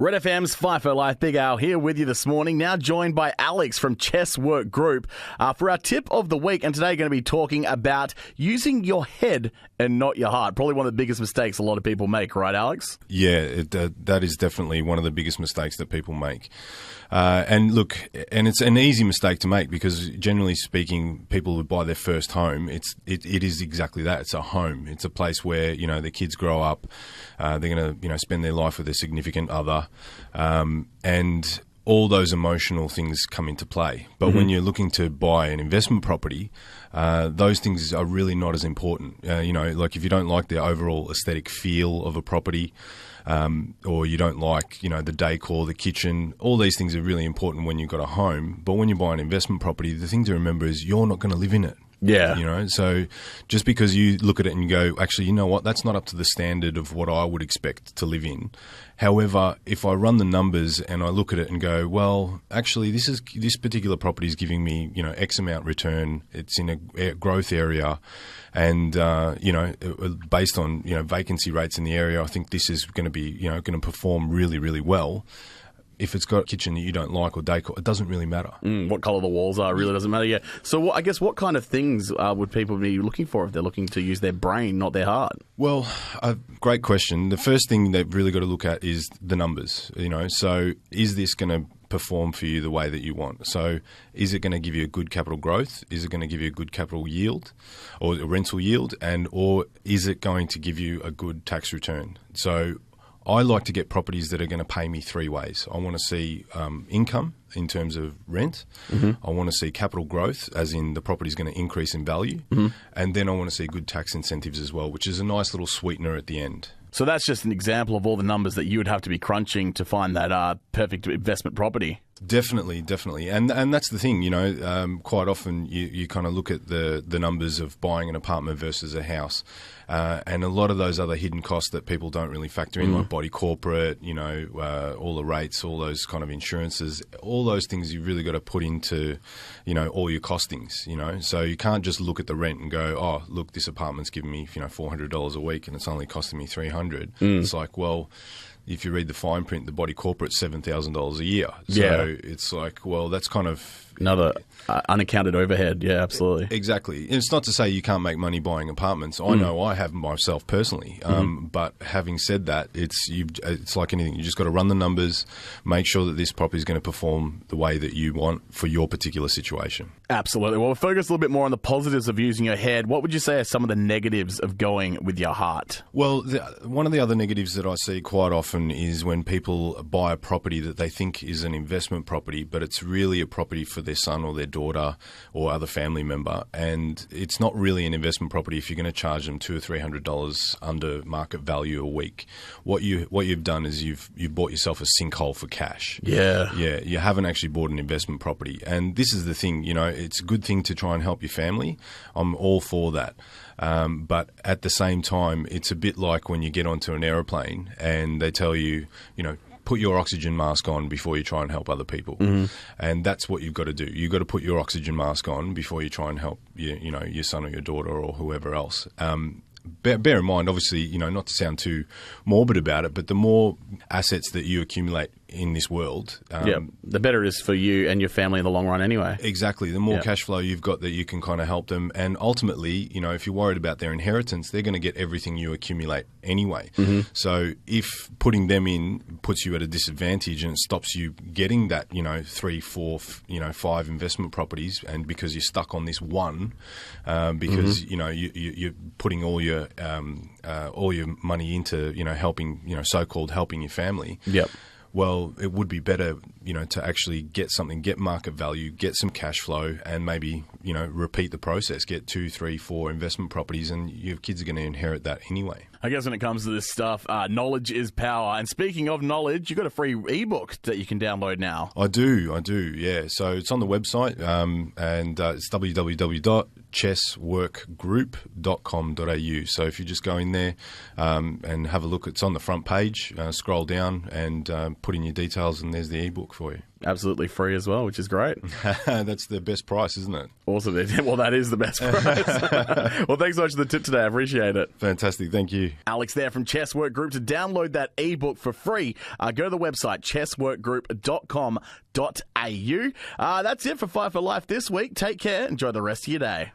Red FM's FIFO Life Big Al here with you this morning, now joined by Alex from Chesswork Group for our tip of the week. And today going to be talking about using your head and not your heart. Probably one of the biggest mistakes a lot of people make, right, Alex? Yeah, that is definitely one of the biggest mistakes that people make. And look, and it's an easy mistake to make because generally speaking, people who buy their first home, it is exactly that. It's a home. It's a place where, the kids grow up. They're going to, spend their life with their significant other. And all those emotional things come into play. But when you're looking to buy an investment property, those things are really not as important. Like if you don't like the overall aesthetic feel of a property, or you don't like, the decor, the kitchen, all these things are really important when you've got a home. But when you buy an investment property, the thing to remember is you're not going to live in it. Yeah. So just because you look at it and you go, actually, you know what, that's not up to the standard of what I would expect to live in. However, if I run the numbers and I look at it and go, well, actually, this particular property is giving me, X amount return. It's in a growth area. And, based on, vacancy rates in the area, I think this is going to be, going to perform really, really well. If it's got a kitchen that you don't like or decor, it doesn't really matter. What colour the walls are really doesn't matter, yeah. So I guess what kind of things would people be looking for if they're looking to use their brain, not their heart? Well, great question. The first thing they've really got to look at is the numbers. So is this going to perform for you the way that you want? So is it going to give you a good capital growth? Is it going to give you a good capital yield or a rental yield? Or is it going to give you a good tax return? So I like to get properties that are going to pay me three ways. I want to see income in terms of rent. I want to see capital growth, as in the property is going to increase in value. And then I want to see good tax incentives as well, which is a nice little sweetener at the end. So that's just an example of all the numbers that you would have to be crunching to find that perfect investment property. Definitely. And that's the thing, quite often you kind of look at the numbers of buying an apartment versus a house. And a lot of those other hidden costs that people don't really factor in, like body corporate, all the rates, all those kind of insurances, all those things you've really got to put into, all your costings, So you can't just look at the rent and go, oh, look, this apartment's giving me, $400 a week and it's only costing me $300. It's like, well, if you read the fine print, the body corporate's $7,000 a year. So it's like, well, that's kind of another unaccounted overhead. Yeah, absolutely. Exactly. And it's not to say you can't make money buying apartments. I know I have myself personally. But having said that, it's like anything. You just got to run the numbers, make sure that this property is going to perform the way that you want for your particular situation. Absolutely. Well, we'll focus a little bit more on the positives of using your head. What would you say are some of the negatives of going with your heart? Well, one of the other negatives that I see quite often is when people buy a property that they think is an investment property, but it's really a property for their son or their daughter or other family member, and it's not really an investment property if you're going to charge them $200 or $300 under market value a week. What you've done is you've bought yourself a sinkhole for cash. Yeah, you haven't actually bought an investment property, and this is the thing. It's a good thing to try and help your family. I'm all for that. But at the same time, it's a bit like when you get onto an aeroplane and they tell you, put your oxygen mask on before you try and help other people. And that's what you've got to do. You've got to put your oxygen mask on before you try and help your son or your daughter or whoever else. Bear in mind, obviously, not to sound too morbid about it, but the more assets that you accumulate in this world, the better it is for you and your family in the long run anyway. Exactly. The more cash flow you've got that you can kind of help them. And ultimately, if you're worried about their inheritance, they're going to get everything you accumulate anyway. So if putting them in puts you at a disadvantage and it stops you getting that, 3, 4, 5 investment properties, and because you're stuck on this one, because, you're putting all your money into, helping, so-called helping your family. Yep. Well, it would be better, to actually get market value, get some cash flow, and maybe, repeat the process, get 2, 3, 4 investment properties, and your kids are going to inherit that anyway. I guess when it comes to this stuff, knowledge is power. And speaking of knowledge, you've got a free ebook that you can download now. I do, yeah. So it's on the website, and it's www.chessworkgroup.com.au. So if you just go in there and have a look, it's on the front page, scroll down and put in your details, and there's the ebook for you. Absolutely free as well, which is great. That's the best price, isn't it? Awesome. Well, that is the best price. Well, thanks so much for the tip today. I appreciate it. Fantastic. Thank you. Alex there from Chesswork Group. To download that ebook for free, go to the website chessworkgroup.com.au. That's it for Five for Life this week. Take care. Enjoy the rest of your day.